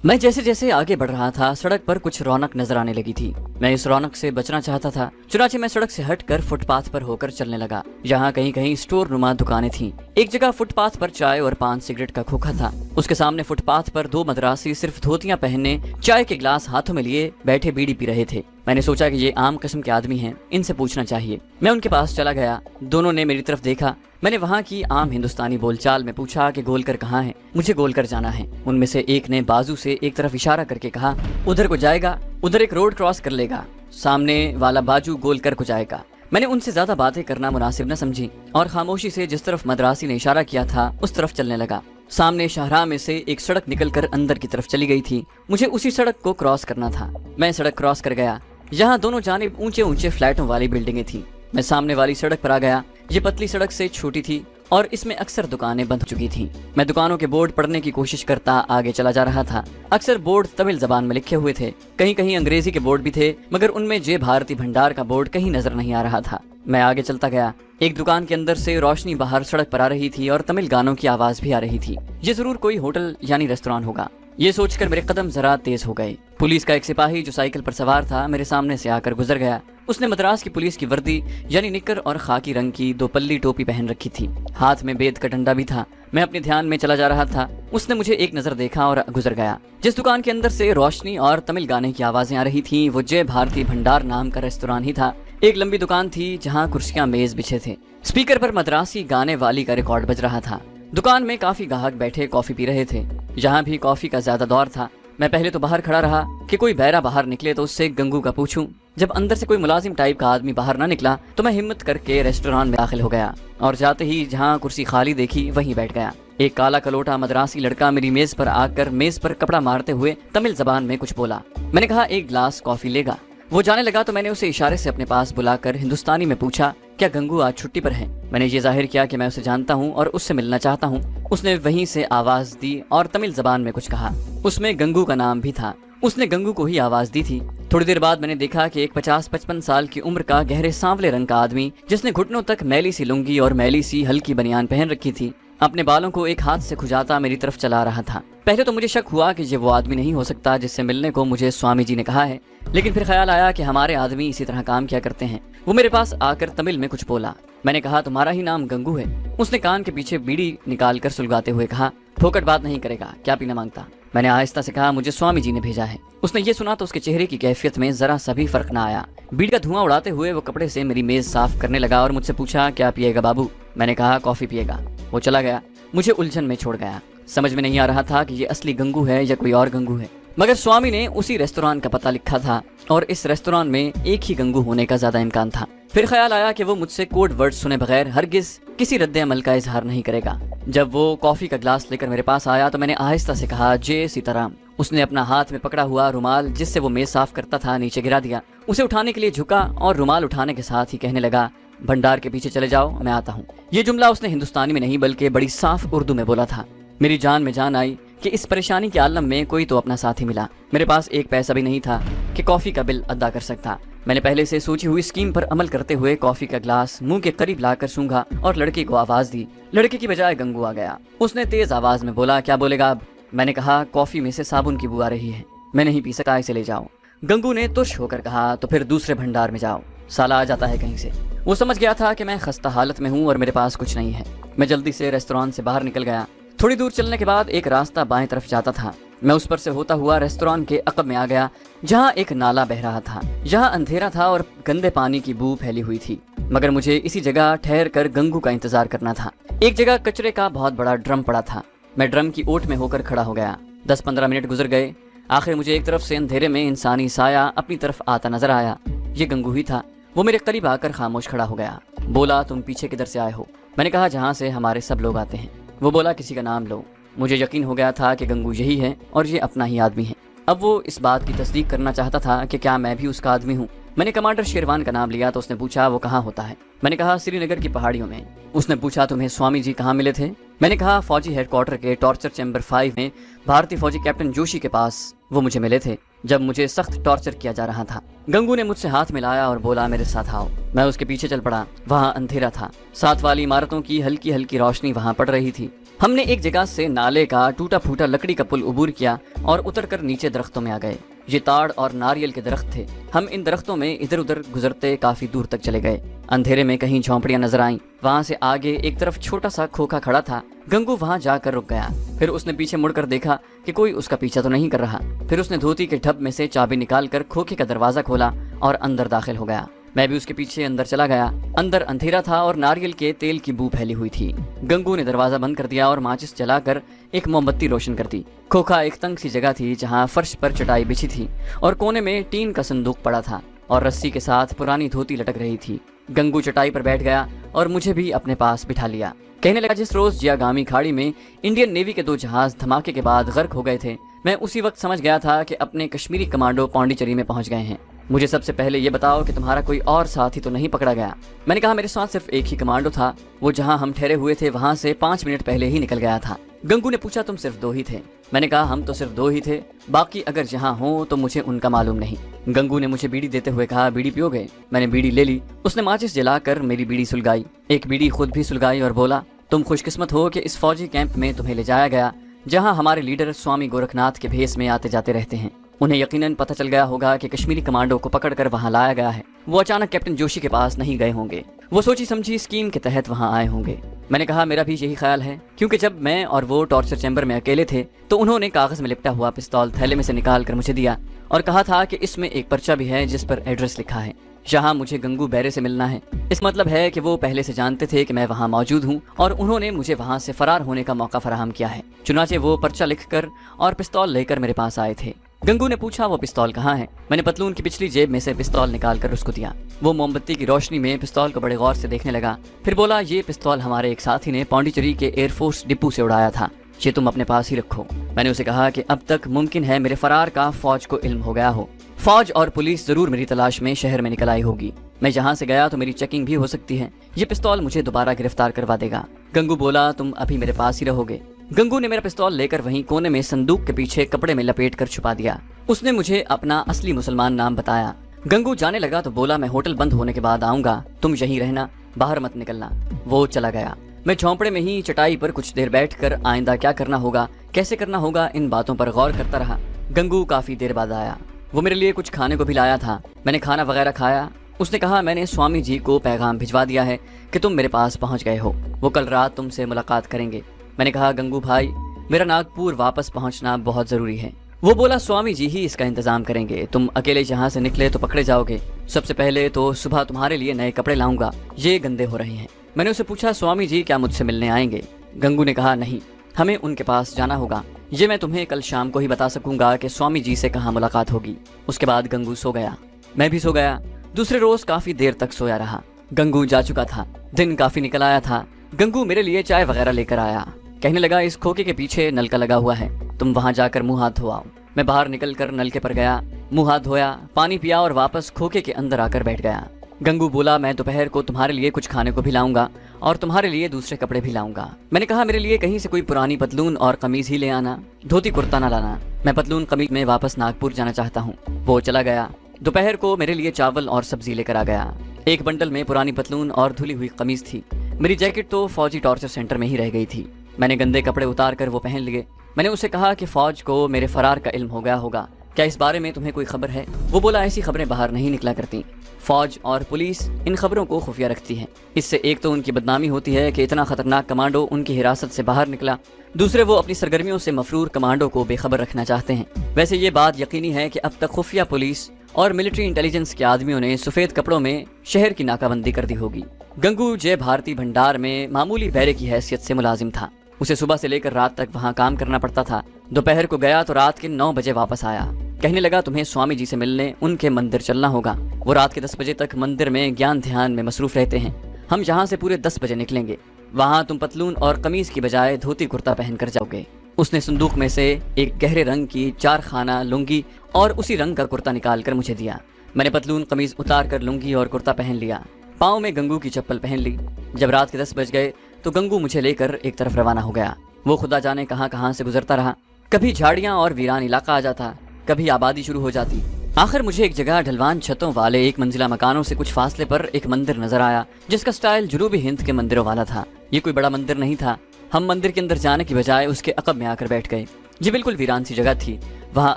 मैं जैसे जैसे आगे बढ़ रहा था, सड़क पर कुछ रौनक नजर आने लगी थी। मैं इस रौनक से बचना चाहता था, चुनाचे मैं सड़क से हटकर फुटपाथ पर होकर चलने लगा। यहाँ कहीं कहीं स्टोर नुमा दुकानें थीं। एक जगह फुटपाथ पर चाय और पान सिगरेट का खोखा था। उसके सामने फुटपाथ पर दो मद्रासी सिर्फ धोतियां पहनने, चाय के गिलास हाथों में लिए बैठे बीड़ी पी रहे थे। मैंने सोचा कि ये आम किस्म के आदमी हैं, इनसे पूछना चाहिए। मैं उनके पास चला गया। दोनों ने मेरी तरफ देखा। मैंने वहाँ की आम हिंदुस्तानी बोलचाल में पूछा कि गोलकर कहाँ है। मुझे गोलकर जाना है। उनमें से एक ने बाजू से एक तरफ इशारा करके कहा, उधर को जाएगा, उधर एक रोड क्रॉस कर लेगा, सामने वाला बाजू गोलकर को जाएगा। मैंने उनसे ज्यादा बातें करना मुनासिब न समझी और खामोशी से जिस तरफ मद्रासी ने इशारा किया था उस तरफ चलने लगा। सामने शाहराह में से एक सड़क निकलकर अंदर की तरफ चली गई थी। मुझे उसी सड़क को क्रॉस करना था। मैं सड़क क्रॉस कर गया। यहाँ दोनों जानिब ऊंचे ऊंचे फ्लैटों वाली बिल्डिंगें थी। मैं सामने वाली सड़क पर आ गया। ये पतली सड़क से छोटी थी और इसमें अक्सर दुकानें बंद हो चुकी थीं। मैं दुकानों के बोर्ड पढ़ने की कोशिश करता आगे चला जा रहा था। अक्सर बोर्ड तमिल जबान में लिखे हुए थे, कहीं कहीं अंग्रेजी के बोर्ड भी थे, मगर उनमें जय भारती भंडार का बोर्ड कहीं नजर नहीं आ रहा था। मैं आगे चलता गया। एक दुकान के अंदर से रोशनी बाहर सड़क पर आ रही थी और तमिल गानों की आवाज भी आ रही थी। ये जरूर कोई होटल यानी रेस्तोरां होगा। ये सोचकर मेरे कदम जरा तेज हो गए। पुलिस का एक सिपाही जो साइकिल पर सवार था मेरे सामने से आकर गुजर गया। उसने मद्रास की पुलिस की वर्दी यानी निकर और खाकी रंग की दो पल्ली टोपी पहन रखी थी। हाथ में बेद का डंडा भी था। मैं अपने ध्यान में चला जा रहा था। उसने मुझे एक नजर देखा और गुजर गया। जिस दुकान के अंदर से रोशनी और तमिल गाने की आवाजें आ रही थी वो जय भारती भंडार नाम का रेस्तोरां ही था। एक लंबी दुकान थी जहाँ कुर्सियां मेज बिछे थे। स्पीकर पर मद्रासी गाने वाली का रिकॉर्ड बज रहा था। दुकान में काफी ग्राहक बैठे कॉफी पी रहे थे। यहाँ भी कॉफी का ज्यादा दौर था। मैं पहले तो बाहर खड़ा रहा कि कोई बहरा बाहर निकले तो उससे गंगू का पूछूं। जब अंदर से कोई मुलाजिम टाइप का आदमी बाहर ना निकला तो मैं हिम्मत करके रेस्टोरेंट में दाखिल हो गया और जाते ही जहाँ कुर्सी खाली देखी वहीं बैठ गया। एक काला कलोटा मद्रासी लड़का मेरी मेज पर आकर मेज पर कपड़ा मारते हुए तमिल जबान में कुछ बोला। मैंने कहा एक गिलास कॉफी लेगा। वो जाने लगा तो मैंने उसे इशारे से अपने पास बुलाकर हिंदुस्तानी में पूछा, क्या गंगू आज छुट्टी पर है? मैंने ये जाहिर किया कि मैं उसे जानता हूँ और उससे मिलना चाहता हूँ। उसने वहीं से आवाज दी और तमिल जबान में कुछ कहा। उसमें गंगू का नाम भी था। उसने गंगू को ही आवाज दी थी। थोड़ी देर बाद मैंने देखा कि एक 50-55 साल की उम्र का गहरे सांवले रंग का आदमी जिसने घुटनों तक मैली सी लुंगी और मैली सी हल्की बनियान पहन रखी थी, अपने बालों को एक हाथ से खुजाता मेरी तरफ चला रहा था। पहले तो मुझे शक हुआ कि ये वो आदमी नहीं हो सकता जिससे मिलने को मुझे स्वामी जी ने कहा है, लेकिन फिर ख्याल आया कि हमारे आदमी इसी तरह काम किया करते हैं। वो मेरे पास आकर तमिल में कुछ बोला। मैंने कहा तुम्हारा ही नाम गंगू है? उसने कान के पीछे बीड़ी निकाल कर सुलगाते हुए कहा, फोकट बात नहीं करेगा, क्या पीना मांगता? मैंने आहिस्ता से कहा, मुझे स्वामी जी ने भेजा है। उसने ये सुना तो उसके चेहरे की कैफियत में जरा सा भी फर्क न आया। बीड़ी का धुआं उड़ाते हुए वो कपड़े से मेरी मेज साफ करने लगा और मुझसे पूछा, क्या पिएगा बाबू? मैंने कहा कॉफी पिएगा। वो चला गया। मुझे उलझन में छोड़ गया। समझ में नहीं आ रहा था कि ये असली गंगू है या कोई और गंगू है। मगर स्वामी ने उसी रेस्तोरां का पता लिखा था और इस रेस्तोरां में एक ही गंगू होने का ज्यादा इम्कान था। फिर ख्याल आया कि वो मुझसे कोड वर्ड सुने बगैर हरगिज किसी रद्द अमल का इजहार नहीं करेगा। जब वो कॉफी का गिलास लेकर मेरे पास आया तो मैंने आहिस्ता से कहा, जय सीताराम। उसने अपना हाथ में पकड़ा हुआ रुमाल जिससे वो मेज साफ करता था नीचे गिरा दिया। उसे उठाने के लिए झुका और रुमाल उठाने के साथ ही कहने लगा, भंडार के पीछे चले जाओ, मैं आता हूँ। ये जुमला उसने हिंदुस्तानी में नहीं बल्कि बड़ी साफ उर्दू में बोला था। मेरी जान में जान आई कि इस परेशानी के आलम में कोई तो अपना साथी मिला। मेरे पास एक पैसा भी नहीं था कि कॉफी का बिल अदा कर सकता। मैंने पहले से सोची हुई स्कीम पर अमल करते हुए कॉफी का ग्लास मुंह के करीब लाकर सूंघा और लड़के को आवाज दी। लड़के की बजाय गंगू आ गया। उसने तेज आवाज में बोला, क्या बोलेगा अब? मैंने कहा, कॉफी में से साबुन की बू आ रही है, मैं नहीं पी सकता, इसे ले जाओ। गंगू ने तुर्श होकर कहा, तो फिर दूसरे भंडार में जाओ, साला आ जाता है कहीं से। वो समझ गया था कि मैं खस्ता हालत में हूँ और मेरे पास कुछ नहीं है। मैं जल्दी से रेस्टोरेंट से बाहर निकल गया। थोड़ी दूर चलने के बाद एक रास्ता बाएं तरफ जाता था। मैं उस पर से होता हुआ रेस्टोरेंट के अकब में आ गया जहाँ एक नाला बह रहा था। यहाँ अंधेरा था और गंदे पानी की बू फैली हुई थी, मगर मुझे इसी जगह ठहर कर गंगू का इंतजार करना था। एक जगह कचरे का बहुत बड़ा ड्रम पड़ा था। मैं ड्रम की ओट में होकर खड़ा हो गया। 10-15 मिनट गुजर गए। आखिर मुझे एक तरफ से अंधेरे में इंसानी साया अपनी तरफ आता नजर आया। ये गंगू ही था। वो मेरे करीब आकर खामोश खड़ा हो गया। बोला, तुम पीछे किधर से आए हो? मैंने कहा, जहाँ से हमारे सब लोग आते हैं। वो बोला, किसी का नाम लो। मुझे यकीन हो गया था कि गंगू यही है और ये अपना ही आदमी है। अब वो इस बात की तस्दीक करना चाहता था कि क्या मैं भी उसका आदमी हूँ। मैंने कमांडर शेरवान का नाम लिया तो उसने पूछा, वो कहाँ होता है? मैंने कहा, श्रीनगर की पहाड़ियों में। उसने पूछा, तुम्हें स्वामी जी कहाँ मिले थे? मैंने कहा, फौजी हेडक्वार्टर के टॉर्चर चैम्बर 5 में भारतीय फौजी कैप्टन जोशी के पास वो मुझे मिले थे जब मुझे सख्त टॉर्चर किया जा रहा था। गंगू ने मुझसे हाथ मिलाया और बोला, मेरे साथ आओ। मैं उसके पीछे चल पड़ा। वहाँ अंधेरा था। साथ वाली इमारतों की हल्की हल्की रोशनी वहाँ पड़ रही थी। हमने एक जगह से नाले का टूटा फूटा लकड़ी का पुल उबूर किया और उतरकर नीचे दरख्तों में आ गए। ये ताड़ और नारियल के दरख्त थे। हम इन दरख्तों में इधर उधर गुजरते काफी दूर तक चले गए। अंधेरे में कहीं झोंपड़ियां नजर आईं। वहां से आगे एक तरफ छोटा सा खोखा खड़ा था। गंगू वहां जाकर रुक गया। फिर उसने पीछे मुड़कर देखा कि कोई उसका पीछा तो नहीं कर रहा। फिर उसने धोती के ढब में से चाबी निकालकर खोखे का दरवाजा खोला और अंदर दाखिल हो गया। मैं भी उसके पीछे अंदर चला गया। अंदर अंधेरा था और नारियल के तेल की बू फैली हुई थी। गंगू ने दरवाजा बंद कर दिया और माचिस जलाकर एक मोमबत्ती रोशन कर दी। खोखा एक तंग सी जगह थी जहां फर्श पर चटाई बिछी थी और कोने में टीन का संदूक पड़ा था और रस्सी के साथ पुरानी धोती लटक रही थी। गंगू चटाई पर बैठ गया और मुझे भी अपने पास बिठा लिया। कहने लगा, जिस रोज जियागामी खाड़ी में इंडियन नेवी के 2 जहाज धमाके के बाद गर्क हो गए थे, मैं उसी वक्त समझ गया था कि अपने कश्मीरी कमांडो पौंडीचेरी में पहुंच गए हैं। मुझे सबसे पहले ये बताओ कि तुम्हारा कोई और साथी तो नहीं पकड़ा गया। मैंने कहा, मेरे साथ सिर्फ एक ही कमांडो था। वो जहां हम ठहरे हुए थे वहां से 5 मिनट पहले ही निकल गया था। गंगू ने पूछा, तुम सिर्फ 2 ही थे? मैंने कहा, हम तो सिर्फ 2 ही थे, बाकी अगर जहां हो तो मुझे उनका मालूम नहीं। गंगू ने मुझे बीड़ी देते हुए कहा, बीड़ी पियोगे? मैंने बीड़ी ले ली। उसने माचिस जलाकर मेरी बीड़ी सुलगाई, एक बीड़ी खुद भी सुलगाई और बोला, तुम खुशकिस्मत हो कि इस फौजी कैंप में तुम्हें ले जाया गया जहां हमारे लीडर स्वामी गोरखनाथ के भेष में आते जाते रहते हैं। उन्हें यकीनन पता चल गया होगा कि कश्मीरी कमांडो को पकड़कर वहां लाया गया है। वो अचानक कैप्टन जोशी के पास नहीं गए होंगे। वो सोची समझी स्कीम के तहत वहां आए होंगे। मैंने कहा, मेरा भी यही ख्याल है, क्योंकि जब मैं और वो टॉर्चर चैम्बर में अकेले थे तो उन्होंने कागज में लिपटा हुआ पिस्तौल थैले में से निकाल कर मुझे दिया और कहा था कि इसमें एक पर्चा भी है जिस पर एड्रेस लिखा है, जहां मुझे गंगू बैरे से मिलना है। इस मतलब है कि वो पहले से जानते थे कि मैं वहां मौजूद हूं और उन्होंने मुझे वहां से फरार होने का मौका फराहम किया है। चुनाचे वो पर्चा लिखकर और पिस्तौल लेकर मेरे पास आए थे। गंगू ने पूछा, वो पिस्तौल कहाँ है? मैंने पतलून की पिछली जेब में से पिस्तौल निकालकर उसको दिया। वो मोमबत्ती की रोशनी में पिस्तौल को बड़े गौर से देखने लगा। फिर बोला, ये पिस्तौल हमारे एक साथी ने पौंडीचेरी के एयरफोर्स डिपो से उड़ाया था, ये तुम अपने पास ही रखो। मैंने उसे कहा कि अब तक मुमकिन है मेरे फरार का फौज को इल्म हो गया हो। फौज और पुलिस जरूर मेरी तलाश में शहर में निकल आई होगी। मैं जहाँ से गया तो मेरी चेकिंग भी हो सकती है। ये पिस्तौल मुझे दोबारा गिरफ्तार करवा देगा। गंगू बोला, तुम अभी मेरे पास ही रहोगे। गंगू ने मेरा पिस्तौल लेकर वहीं कोने में संदूक के पीछे कपड़े में लपेट कर छुपा दिया। उसने मुझे अपना असली मुसलमान नाम बताया। गंगू जाने लगा तो बोला, मैं होटल बंद होने के बाद आऊंगा, तुम यहीं रहना, बाहर मत निकलना। वो चला गया। मैं झोंपड़े में ही चटाई पर कुछ देर बैठकर आइंदा क्या करना होगा, कैसे करना होगा, इन बातों पर गौर करता रहा। गंगू काफी देर बाद आया। वो मेरे लिए कुछ खाने को भी लाया था। मैंने खाना वगैरह खाया। उसने कहा, मैंने स्वामी जी को पैगाम भिजवा दिया है कि तुम मेरे पास पहुंच गए हो। वो कल रात तुमसे मुलाकात करेंगे। मैंने कहा, गंगू भाई, मेरा नागपुर वापस पहुंचना बहुत जरूरी है। वो बोला, स्वामी जी ही इसका इंतजाम करेंगे। तुम अकेले जहाँ से निकले तो पकड़े जाओगे। सबसे पहले तो सुबह तुम्हारे लिए नए कपड़े लाऊंगा, ये गंदे हो रहे हैं। मैंने उसे पूछा, स्वामी जी क्या मुझसे मिलने आएंगे? गंगू ने कहा, नहीं, हमें उनके पास जाना होगा। ये मैं तुम्हें कल शाम को ही बता सकूंगा कि स्वामी जी से कहाँ मुलाकात होगी। उसके बाद गंगू सो गया। मैं भी सो गया। दूसरे रोज काफी देर तक सोया रहा। गंगू जा चुका था। दिन काफी निकल आया था। गंगू मेरे लिए चाय वगैरह लेकर आया। कहने लगा, इस खोखे के पीछे नल का लगा हुआ है, तुम वहां जाकर मुंह हाथ धो आओ। मैं बाहर निकलकर नलके पर गया, मुंह हाथ धोया, पानी पिया और वापस खोखे के अंदर आकर बैठ गया। गंगू बोला, मैं दोपहर को तुम्हारे लिए कुछ खाने को भी लाऊंगा और तुम्हारे लिए दूसरे कपड़े भी लाऊंगा। मैंने कहा, मेरे लिए कहीं से कोई पुरानी पतलून और कमीज ही ले आना, धोती कुर्ता ना लाना। मैं पतलून कमीज में वापस नागपुर जाना चाहता हूँ। वो चला गया। दोपहर को मेरे लिए चावल और सब्जी लेकर आ गया। एक बंडल में पुरानी पतलून और धुली हुई कमीज थी। मेरी जैकेट तो फौजी टॉर्चर सेंटर में ही रह गई थी। मैंने गंदे कपड़े उतार कर वो पहन लिए। मैंने उसे कहा कि फौज को मेरे फरार का इल्म हो गया होगा, क्या इस बारे में तुम्हें कोई खबर है? वो बोला, ऐसी खबरें बाहर नहीं निकला करती। फौज और पुलिस इन खबरों को खुफिया रखती है। इससे एक तो उनकी बदनामी होती है कि इतना खतरनाक कमांडो उनकी हिरासत से बाहर निकला, दूसरे वो अपनी सरगर्मियों से मफरूर कमांडो को बेखबर रखना चाहते हैं। वैसे ये बात यकीनी है कि अब तक खुफिया पुलिस और मिलिट्री इंटेलिजेंस के आदमियों ने सफेद कपड़ों में शहर की नाकाबंदी कर दी होगी। गंगू जय भारती भंडार में मामूली बैरे की हैसियत से मुलाजिम था। उसे सुबह से लेकर रात तक वहाँ काम करना पड़ता था। दोपहर को गया तो रात के 9 बजे वापस आया। कहने लगा, तुम्हें स्वामी जी से मिलने उनके मंदिर चलना होगा। वो रात के 10 बजे तक मंदिर में ज्ञान ध्यान में मसरूफ रहते हैं। हम यहाँ से पूरे 10 बजे निकलेंगे। वहाँ तुम पतलून और कमीज की बजाय धोती कुर्ता पहन कर जाओगे। उसने संदूक में से एक गहरे रंग की 4 खाना लुंगी और उसी रंग का कुर्ता निकाल कर मुझे दिया। मैंने पतलून कमीज उतार कर लुंगी और कुर्ता पहन लिया। पाँव में गंगू की चप्पल पहन ली। जब रात के 10 बज गए तो गंगू मुझे लेकर एक तरफ रवाना हो गया। वो खुदा जाने कहाँ से गुजरता रहा। कभी झाड़ियाँ और वीरान इलाका आ जाता, कभी आबादी शुरू हो जाती। आखिर मुझे एक जगह ढलवान छतों वाले 1 मंजिला मकानों से कुछ फासले पर एक मंदिर नजर आया जिसका स्टाइल जुनूबी हिंद के मंदिरों वाला था। ये कोई बड़ा मंदिर नहीं था, हम मंदिर के अंदर जाने की बजाय उसके अकब में आकर बैठ गए। ये बिल्कुल वीरान सी जगह थी, वहाँ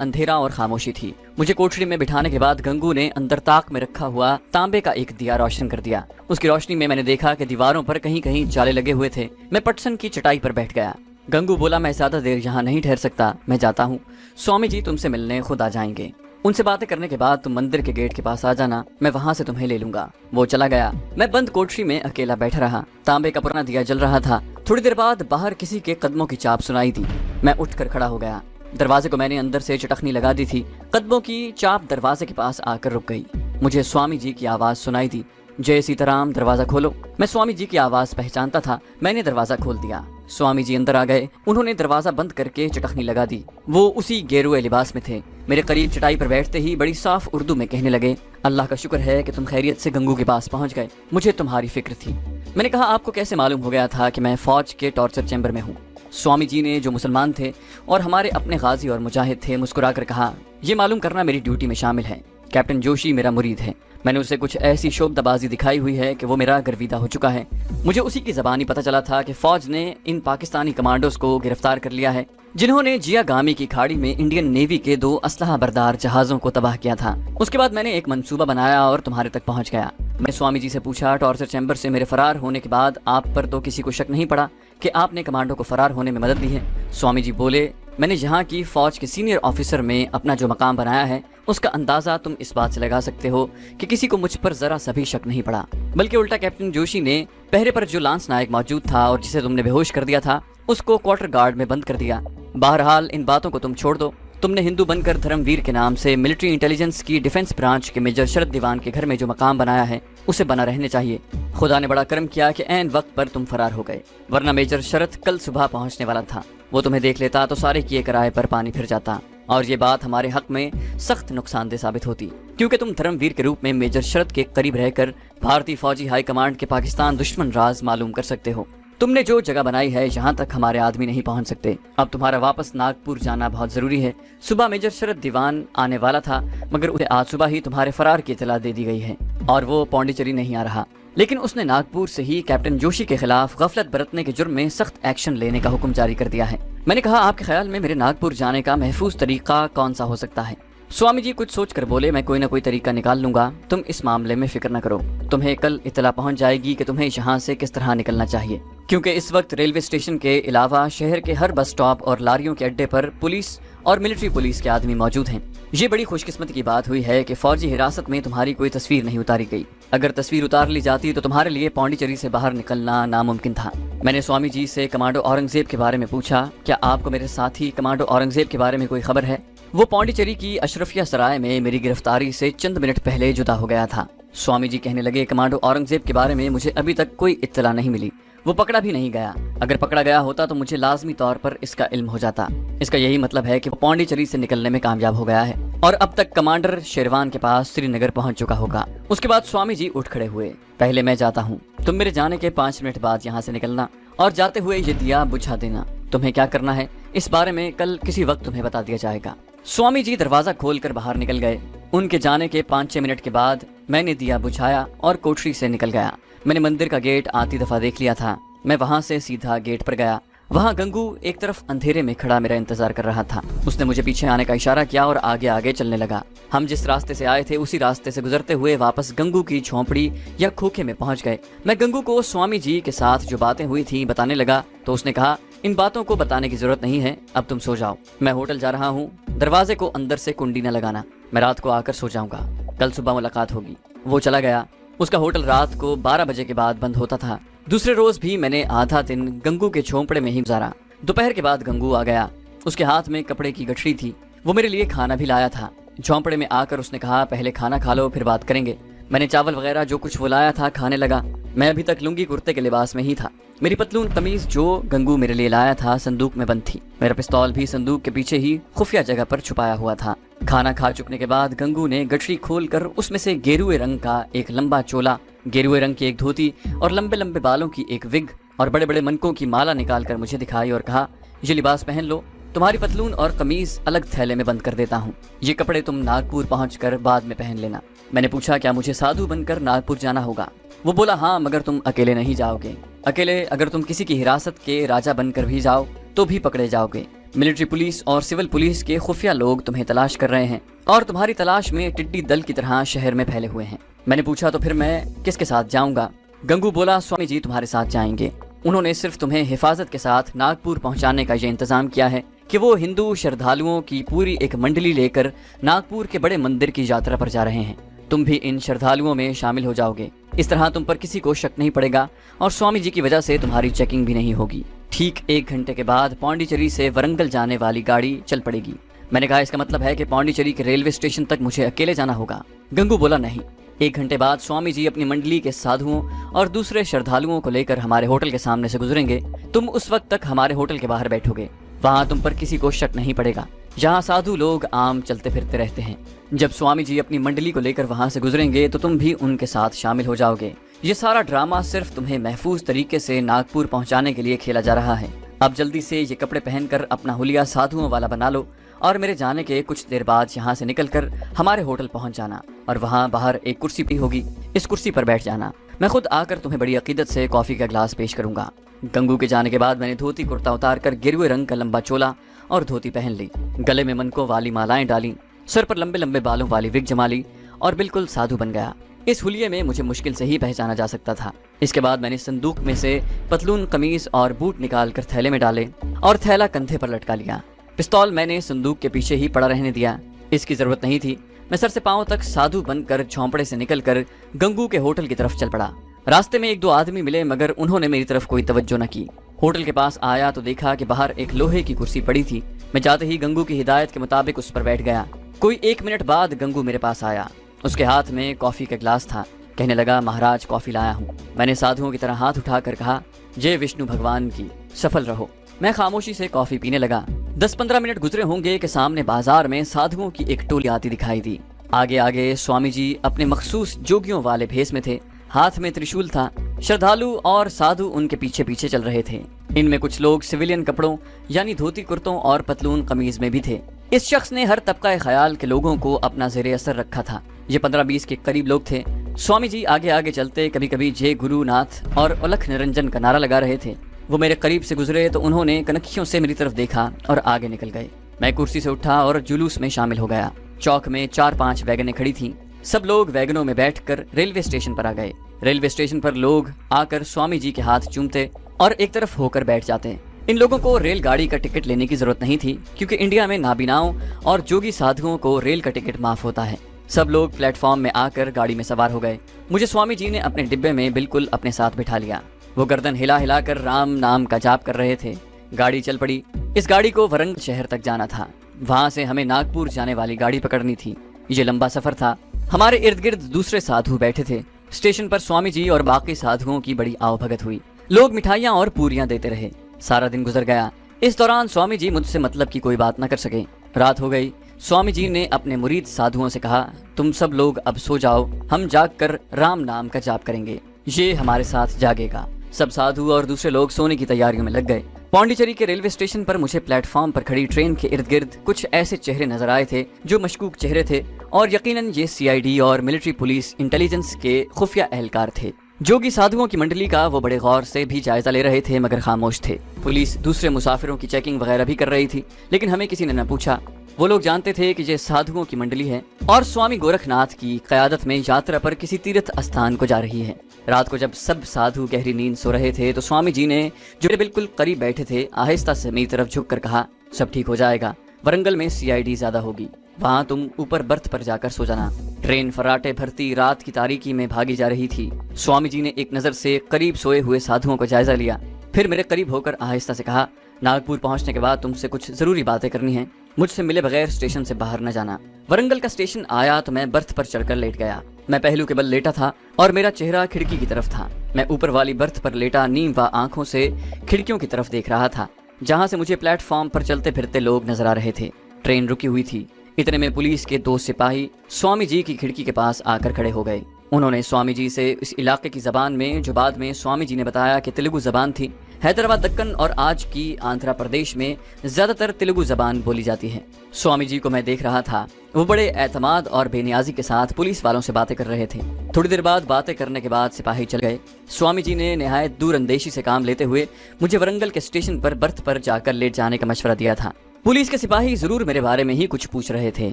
अंधेरा और खामोशी थी। मुझे कोठरी में बिठाने के बाद गंगू ने अंदर ताक में रखा हुआ तांबे का एक दिया रोशन कर दिया। उसकी रोशनी में मैंने देखा कि दीवारों पर कहीं कहीं जाले लगे हुए थे। मैं पटसन की चटाई पर बैठ गया। गंगू बोला, मैं ज्यादा देर यहाँ नहीं ठहर सकता, मैं जाता हूँ। स्वामी जी तुमसे मिलने खुद आ जाएंगे। उनसे बातें करने के बाद तुम मंदिर के गेट के पास आ जाना, मैं वहाँ से तुम्हें ले लूंगा। वो चला गया। मैं बंद कोठरी में अकेला बैठा रहा। तांबे का पुराना दिया जल रहा था। थोड़ी देर बाद बाहर किसी के कदमों की चाप सुनाई दी। मैं उठकर खड़ा हो गया। दरवाजे को मैंने अंदर से चटखनी लगा दी थी। कदमों की चाप दरवाजे के पास आकर रुक गई। मुझे स्वामी जी की आवाज सुनाई दी, जय सीताराम, दरवाजा खोलो। मैं स्वामी जी की आवाज पहचानता था। मैंने दरवाजा खोल दिया। स्वामी जी अंदर आ गए। उन्होंने दरवाजा बंद करके चटखनी लगा दी। वो उसी गेरुए लिबास में थे। मेरे करीब चटाई पर बैठते ही बड़ी साफ उर्दू में कहने लगे, अल्लाह का शुक्र है कि तुम खैरियत से गंगू के पास पहुंच गए। मुझे तुम्हारी फिक्र थी। मैंने कहा, आपको कैसे मालूम हो गया था कि मैं फौज के टॉर्चर चैम्बर में हूँ? स्वामी जी ने, जो मुसलमान थे और हमारे अपने गाजी और मुजाहिद थे, मुस्कुराकर कहा, यह मालूम करना मेरी ड्यूटी में शामिल है। कैप्टन जोशी मेरा मुरीद है। मैंने उसे कुछ ऐसी शोबदाबाजी दिखाई हुई है कि वो मेरा गर्विदा हो चुका है। मुझे उसी की ज़बानी पता चला था कि फौज ने इन पाकिस्तानी कमांडोज को गिरफ्तार कर लिया है जिन्होंने जियागामी की खाड़ी में इंडियन नेवी के 2 असलहा बरदार जहाजों को तबाह किया था। उसके बाद मैंने एक मंसूबा बनाया और तुम्हारे तक पहुंच गया। मैंने स्वामी जी से पूछा, टॉर्चर चैम्बर से मेरे फरार होने के बाद आप पर तो किसी को शक नहीं पड़ा कि आपने कमांडो को फरार होने में मदद दी है? स्वामी जी बोले, मैंने यहाँ की फौज के सीनियर ऑफिसर में अपना जो मकाम बनाया है उसका अंदाजा तुम इस बात से लगा सकते हो कि किसी को मुझ पर जरा सा भी शक नहीं पड़ा, बल्कि उल्टा कैप्टन जोशी ने पहरे पर जो लांस नायक मौजूद था और जिसे तुमने बेहोश कर दिया था उसको क्वार्टर गार्ड में बंद कर दिया। बहरहाल इन बातों को तुम छोड़ दो। तुमने हिंदू बनकर धर्मवीर के नाम से मिलिट्री इंटेलिजेंस की डिफेंस ब्रांच के मेजर शरद दीवान के घर में जो मकाम बनाया है उसे बना रहने चाहिए। खुदा ने बड़ा कर्म किया कि ऐन वक्त पर तुम फरार हो गए, वरना मेजर शरद कल सुबह पहुंचने वाला था। वो तुम्हें देख लेता तो सारे किए कराए पर पानी फिर जाता और ये बात हमारे हक में सख्त नुकसानदेह साबित होती, क्योंकि तुम धर्मवीर के रूप में मेजर शरद के करीब रहकर भारतीय फौजी हाई कमांड के पाकिस्तान दुश्मन राज मालूम कर सकते हो। तुमने जो जगह बनाई है यहाँ तक हमारे आदमी नहीं पहुँच सकते। अब तुम्हारा वापस नागपुर जाना बहुत जरूरी है। सुबह मेजर शरद दीवान आने वाला था, मगर उसे आज सुबह ही तुम्हारे फरार की इतला दे दी गई है और वो पौंडीचेरी नहीं आ रहा। लेकिन उसने नागपुर से ही कैप्टन जोशी के खिलाफ गफलत बरतने के जुर्म में सख्त एक्शन लेने का हुक्म जारी कर दिया है। मैंने कहा, आपके ख्याल में मेरे नागपुर जाने का महफूज तरीका कौन सा हो सकता है? स्वामी जी कुछ सोच कर बोले, मैं कोई ना कोई तरीका निकाल लूंगा, तुम इस मामले में फिक्र न करो। तुम्हें कल इतला पहुंच जाएगी कि तुम्हें यहाँ से किस तरह निकलना चाहिए, क्योंकि इस वक्त रेलवे स्टेशन के अलावा शहर के हर बस स्टॉप और लारियों के अड्डे पर पुलिस और मिलिट्री पुलिस के आदमी मौजूद हैं। ये बड़ी खुशकिस्मती की बात हुई है कि फौजी हिरासत में तुम्हारी कोई तस्वीर नहीं उतारी गई। अगर तस्वीर उतार ली जाती तो तुम्हारे लिए पौंडीचेरी से बाहर निकलना नामुमकिन था। मैंने स्वामी जी से कमांडो औरंगजेब के बारे में पूछा, क्या आपको मेरे साथी कमांडो औरंगजेब के बारे में कोई खबर है? वो पौंडीचेरी की अशरफिया सराय में मेरी गिरफ्तारी से चंद मिनट पहले जुदा हो गया था। स्वामी जी कहने लगे, कमांडो औरंगजेब के बारे में मुझे अभी तक कोई इत्तला नहीं मिली। वो पकड़ा भी नहीं गया। अगर पकड़ा गया होता तो मुझे लाजमी तौर पर इसका इल्म हो जाता। इसका यही मतलब है कि वो पौंडीचेरी से निकलने में कामयाब हो गया है और अब तक कमांडर शेरवान के पास श्रीनगर पहुंच चुका होगा। उसके बाद स्वामी जी उठ खड़े हुए, पहले मैं जाता हूँ, तुम मेरे जाने के 5 मिनट बाद यहाँ से निकलना और जाते हुए ये दिया बुझा देना। तुम्हें क्या करना है इस बारे में कल किसी वक्त तुम्हें बता दिया जाएगा। स्वामी जी दरवाजा खोलकर बाहर निकल गए। उनके जाने के 5-6 मिनट के बाद मैंने दिया बुझाया और कोठरी से निकल गया। मैंने मंदिर का गेट आती दफा देख लिया था। मैं वहां से सीधा गेट पर गया। वहां गंगू एक तरफ अंधेरे में खड़ा मेरा इंतजार कर रहा था। उसने मुझे पीछे आने का इशारा किया और आगे आगे चलने लगा। हम जिस रास्ते से आए थे उसी रास्ते से गुजरते हुए वापस गंगू की झोंपड़ी या खोखे में पहुंच गए। मैं गंगू को स्वामी जी के साथ जो बातें हुई थी बताने लगा तो उसने कहा, इन बातों को बताने की जरूरत नहीं है, अब तुम सो जाओ। मैं होटल जा रहा हूँ, दरवाजे को अंदर से कुंडी न लगाना, मैं रात को आकर सो जाऊंगा, कल सुबह मुलाकात होगी। वो चला गया। उसका होटल रात को 12 बजे के बाद बंद होता था। दूसरे रोज भी मैंने आधा दिन गंगू के झोंपड़े में ही गुजारा। दोपहर के बाद गंगू आ गया। उसके हाथ में कपड़े की गठरी थी। वो मेरे लिए खाना भी लाया था। झोंपड़े में आकर उसने कहा, पहले खाना खा लो फिर बात करेंगे। मैंने चावल वगैरह जो कुछ वो लाया था खाने लगा। मैं अभी तक लुंगी कुर्ते के लिबास में ही था। मेरी पतलून कमीज जो गंगू मेरे लिए लाया था संदूक में बंद थी। मेरा पिस्तौल भी संदूक के पीछे ही खुफिया जगह पर छुपाया हुआ था। खाना खा चुकने के बाद गंगू ने गठरी खोलकर उसमें से गेरुए रंग का एक लंबा चोला, गेरुए रंग की एक धोती और लंबे लंबे बालों की एक विग और बड़े बड़े मनकों की माला निकालकर मुझे दिखाई और कहा, ये लिबास पहन लो, तुम्हारी पतलून और कमीज अलग थैले में बंद कर देता हूँ। ये कपड़े तुम नागपुर पहुँचकर बाद में पहन लेना। मैंने पूछा, क्या मुझे साधु बनकर नागपुर जाना होगा? वो बोला, हाँ मगर तुम अकेले नहीं जाओगे। अकेले अगर तुम किसी की हिरासत के राजा बनकर भी जाओ तो भी पकड़े जाओगे। मिलिट्री पुलिस और सिविल पुलिस के खुफिया लोग तुम्हें तलाश कर रहे हैं और तुम्हारी तलाश में टिड्डी दल की तरह शहर में फैले हुए हैं। मैंने पूछा, तो फिर मैं किसके साथ जाऊंगा? गंगू बोला, स्वामी जी तुम्हारे साथ जाएंगे। उन्होंने सिर्फ तुम्हें हिफाजत के साथ नागपुर पहुंचाने का ये इंतजाम किया है कि वो हिंदू श्रद्धालुओं की पूरी एक मंडली लेकर नागपुर के बड़े मंदिर की यात्रा पर जा रहे हैं। तुम भी इन श्रद्धालुओं में शामिल हो जाओगे। इस तरह तुम पर किसी को शक नहीं पड़ेगा और स्वामी जी की वजह से तुम्हारी चेकिंग भी नहीं होगी। ठीक 1 घंटे के बाद पौंडीचेरी से वरंगल जाने वाली गाड़ी चल पड़ेगी। मैंने कहा, इसका मतलब है कि पौंडीचेरी के रेलवे स्टेशन तक मुझे अकेले जाना होगा? गंगू बोला, नहीं। 1 घंटे बाद स्वामी जी अपनी मंडली के साधुओं और दूसरे श्रद्धालुओं को लेकर हमारे होटल के सामने से गुजरेंगे। तुम उस वक्त तक हमारे होटल के बाहर बैठोगे। वहाँ तुम पर किसी को शक नहीं पड़ेगा। जहाँ साधु लोग आम चलते फिरते रहते हैं। जब स्वामी जी अपनी मंडली को लेकर वहाँ से गुजरेंगे तो तुम भी उनके साथ शामिल हो जाओगे। ये सारा ड्रामा सिर्फ तुम्हें महफूज तरीके से नागपुर पहुँचाने के लिए खेला जा रहा है। अब जल्दी से ये कपड़े पहनकर अपना हुलिया साधुओं वाला बना लो और मेरे जाने के कुछ देर बाद यहाँ से निकलकर हमारे होटल पहुँच जाना और वहाँ बाहर एक कुर्सी भी होगी, इस कुर्सी पर बैठ जाना। मैं खुद आकर तुम्हें बड़ी अकीदत से कॉफी का ग्लास पेश करूंगा। गंगू के जाने के बाद मैंने धोती कुर्ता उतार कर गिरवे रंग का लंबा चोला और धोती पहन ली, गले में मनकों वाली मालाएं डाली, सर पर लंबे लंबे बालों वाली विग जमा ली और बिल्कुल साधु बन गया। इस हुलिये में मुझे मुश्किल से ही पहचाना जा सकता था। इसके बाद मैंने संदूक में से पतलून, कमीज और बूट निकाल कर थैले में डाले और थैला कंधे पर लटका लिया। पिस्तौल मैंने संदूक के पीछे ही पड़ा रहने दिया, इसकी जरूरत नहीं थी। मैं सर से पांव तक साधु बनकर झोंपड़े से निकलकर गंगू के होटल की तरफ चल पड़ा। रास्ते में 1-2 आदमी मिले मगर उन्होंने मेरी तरफ कोई तवज्जो न की। होटल के पास आया तो देखा कि बाहर एक लोहे की कुर्सी पड़ी थी। मैं जाते ही गंगू की हिदायत के मुताबिक उस पर बैठ गया। कोई 1 मिनट बाद गंगू मेरे पास आया। उसके हाथ में कॉफी का गिलास था। कहने लगा, महाराज कॉफी लाया हूँ। मैंने साधुओं की तरह हाथ उठाकर कहा, जय विष्णु भगवान की, सफल रहो। मैं खामोशी से कॉफी पीने लगा। 10-15 मिनट गुजरे होंगे कि सामने बाजार में साधुओं की एक टोली आती दिखाई दी। आगे आगे स्वामी जी अपने मखसूस जोगियों वाले भेस में थे। हाथ में त्रिशूल था। श्रद्धालु और साधु उनके पीछे पीछे चल रहे थे। इनमें कुछ लोग सिविलियन कपड़ों यानी धोती कुर्तों और पतलून कमीज में भी थे। इस शख्स ने हर तबका ख्याल के लोगों को अपना ज़ेरे असर रखा था। ये 15-20 के करीब लोग थे। स्वामी जी आगे आगे चलते कभी कभी जय गुरुनाथ और अलख निरंजन का नारा लगा रहे थे। वो मेरे करीब से गुजरे तो उन्होंने कनखियों से मेरी तरफ देखा और आगे निकल गए। मैं कुर्सी से उठा और जुलूस में शामिल हो गया। चौक में 4-5 वैगनें खड़ी थीं। सब लोग वैगनों में बैठकर रेलवे स्टेशन पर आ गए। रेलवे स्टेशन पर लोग आकर स्वामी जी के हाथ चूमते और एक तरफ होकर बैठ जाते। इन लोगों को रेलगाड़ी का टिकट लेने की जरूरत नहीं थी क्योंकि इंडिया में नाबीनाओं और जोगी साधुओं को रेल का टिकट माफ होता है। सब लोग प्लेटफॉर्म में आकर गाड़ी में सवार हो गए। मुझे स्वामी जी ने अपने डिब्बे में बिल्कुल अपने साथ बिठा लिया। वो गर्दन हिला हिला कर राम नाम का जाप कर रहे थे। गाड़ी चल पड़ी। इस गाड़ी को वरंगल शहर तक जाना था। वहां से हमें नागपुर जाने वाली गाड़ी पकड़नी थी। ये लंबा सफर था। हमारे इर्द गिर्द दूसरे साधु बैठे थे। स्टेशन पर स्वामी जी और बाकी साधुओं की बड़ी आवभगत हुई। लोग मिठाइयाँ और पूरियां देते रहे। सारा दिन गुजर गया। इस दौरान स्वामी जी मुझसे मतलब की कोई बात न कर सके। रात हो गई। स्वामी जी ने अपने मुरीद साधुओं से कहा, तुम सब लोग अब सो जाओ, हम जाग कर राम नाम का जाप करेंगे। ये हमारे साथ जागेगा। सब साधु और दूसरे लोग सोने की तैयारियों में लग गए। पौंडीचेरी के रेलवे स्टेशन पर मुझे प्लेटफॉर्म पर खड़ी ट्रेन के इर्द गिर्द कुछ ऐसे चेहरे नजर आए थे जो मशकूक चेहरे थे और यकीनन ये CID और मिलिट्री पुलिस इंटेलिजेंस के खुफिया एहलकार थे। जोगी साधुओं की मंडली का वो बड़े गौर से भी जायजा ले रहे थे मगर खामोश थे। पुलिस दूसरे मुसाफिरों की चेकिंग वगैरह भी कर रही थी लेकिन हमें किसी ने न पूछा। वो लोग जानते थे कि ये साधुओं की मंडली है और स्वामी गोरखनाथ की क़यादत में यात्रा पर किसी तीर्थ स्थान को जा रही है। रात को जब सब साधु गहरी नींद सो रहे थे तो स्वामी जी ने, जो मेरे बिल्कुल करीब बैठे थे, आहिस्ता से मेरी तरफ झुक कर कहा, सब ठीक हो जाएगा। वरंगल में CID ज्यादा होगी, वहाँ तुम ऊपर बर्थ पर जाकर सो जाना। ट्रेन फराटे भरती रात की तारीकी में भागी जा रही थी। स्वामी जी ने एक नजर से करीब सोए हुए साधुओं का जायजा लिया, फिर मेरे करीब होकर आहिस्ता से कहा, नागपुर पहुंचने के बाद तुमसे कुछ जरूरी बातें करनी है। मुझसे मिले बगैर स्टेशन से बाहर न जाना। वरंगल का स्टेशन आया तो मैं बर्थ पर चढ़कर लेट गया। मैं पहलू के बल लेटा था और मेरा चेहरा खिड़की की तरफ था। मैं ऊपर वाली बर्थ पर लेटा नीम व आंखों से खिड़कियों की तरफ देख रहा था जहां से मुझे प्लेटफॉर्म पर चलते फिरते लोग नजर आ रहे थे। ट्रेन रुकी हुई थी। इतने में पुलिस के 2 सिपाही स्वामी जी की खिड़की के पास आकर खड़े हो गए। उन्होंने स्वामी जी से इस इलाके की जबान में, जो बाद में स्वामी जी ने बताया कि तेलुगु जबान थी, हैदराबाद, दक्कन और आज की आंध्र प्रदेश में ज्यादातर तेलुगु जबान बोली जाती है। स्वामी जी को मैं देख रहा था, वो बड़े एतमाद और बेनियाजी के साथ पुलिस वालों से बातें कर रहे थे। थोड़ी देर बाद बातें करने के बाद सिपाही चल गए। स्वामी जी ने निहायत दूरअंदेशी से काम लेते हुए मुझे वरंगल के स्टेशन पर बर्थ पर जाकर लेट जाने का मशवरा दिया था। पुलिस के सिपाही जरूर मेरे बारे में ही कुछ पूछ रहे थे।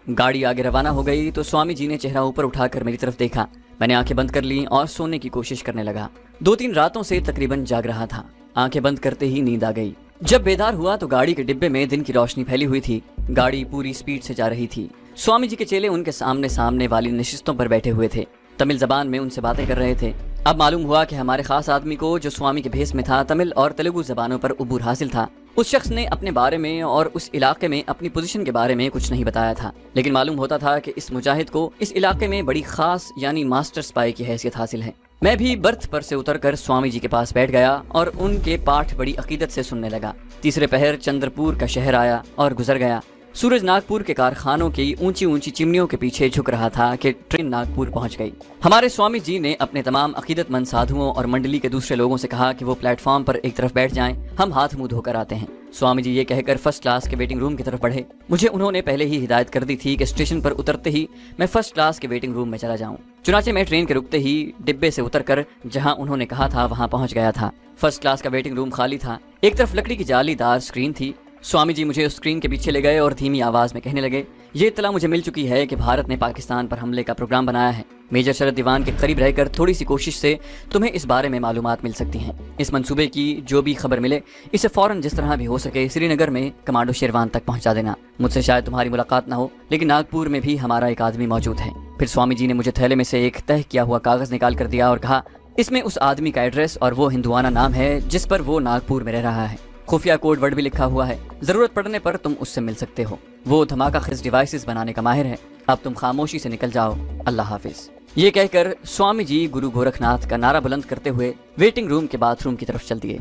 गाड़ी आगे रवाना हो गई तो स्वामी जी ने चेहरा ऊपर उठाकर मेरी तरफ देखा। मैंने आंखें बंद कर ली और सोने की कोशिश करने लगा। 2-3 रातों से तकरीबन जाग रहा था। आंखें बंद करते ही नींद आ गई। जब बेदार हुआ तो गाड़ी के डिब्बे में दिन की रोशनी फैली हुई थी। गाड़ी पूरी स्पीड से जा रही थी। स्वामी जी के चेले उनके सामने सामने वाली नशिस्तों पर बैठे हुए थे। तमिल जबान में उनसे बातें कर रहे थे। अब मालूम हुआ कि हमारे खास आदमी को, जो स्वामी के भेष में था, तमिल और तेलुगु जबानों पर उबूर हासिल था। उस शख्स ने अपने बारे में और उस इलाके में अपनी पोजीशन के बारे में कुछ नहीं बताया था, लेकिन मालूम होता था कि इस मुजाहिद को इस इलाके में बड़ी खास यानी मास्टर स्पाई की हैसियत हासिल है। मैं भी बर्थ पर से उतरकर स्वामी जी के पास बैठ गया और उनके पाठ बड़ी अकीदत से सुनने लगा। तीसरे पहर चंद्रपुर का शहर आया और गुजर गया। सूरज नागपुर के कारखानों की ऊंची ऊंची चिमनियों के पीछे झुक रहा था कि ट्रेन नागपुर पहुंच गई। हमारे स्वामी जी ने अपने तमाम अकीदतमंद साधुओं और मंडली के दूसरे लोगों से कहा कि वो प्लेटफॉर्म पर एक तरफ बैठ जाएं, हम हाथ मुंह धोकर आते हैं। स्वामी जी ये कहकर फर्स्ट क्लास के वेटिंग रूम की तरफ बढ़े। मुझे उन्होंने पहले ही हिदायत कर दी थी कि स्टेशन पर उतरते ही मैं फर्स्ट क्लास के वेटिंग रूम में चला जाऊं। चुनाचे मैं ट्रेन के रुकते ही डिब्बे से उतरकर जहां उन्होंने कहा था वहां पहुंच गया था। फर्स्ट क्लास का वेटिंग रूम खाली था। एक तरफ लकड़ी की जालीदार स्क्रीन थी। स्वामी जी मुझे उस स्क्रीन के पीछे ले गए और धीमी आवाज में कहने लगे, ये इत्तला मुझे मिल चुकी है कि भारत ने पाकिस्तान पर हमले का प्रोग्राम बनाया है। मेजर शरद दीवान के करीब रहकर थोड़ी सी कोशिश से तुम्हें इस बारे में मालूमात मिल सकती हैं। इस मंसूबे की जो भी खबर मिले इसे फौरन जिस तरह भी हो सके श्रीनगर में कमांडो शेरवान तक पहुंचा देना। मुझसे शायद तुम्हारी मुलाकात ना हो, लेकिन नागपुर में भी हमारा एक आदमी मौजूद है। फिर स्वामी जी ने मुझे थैले में से एक तह किया हुआ कागज निकाल कर दिया और कहा, इसमें उस आदमी का एड्रेस और वो हिंदुआना नाम है जिस पर वो नागपुर में रह रहा है। खुफिया कोड वर्ड भी लिखा हुआ है। जरूरत पड़ने पर तुम उससे मिल सकते हो। वो धमाका खिज डिवाइसेस बनाने का माहिर है। अब तुम खामोशी से निकल जाओ। अल्लाह हाफिज। ये कहकर स्वामी जी गुरु गोरखनाथ का नारा बुलंद करते हुए वेटिंग रूम के बाथरूम की तरफ चल दिए।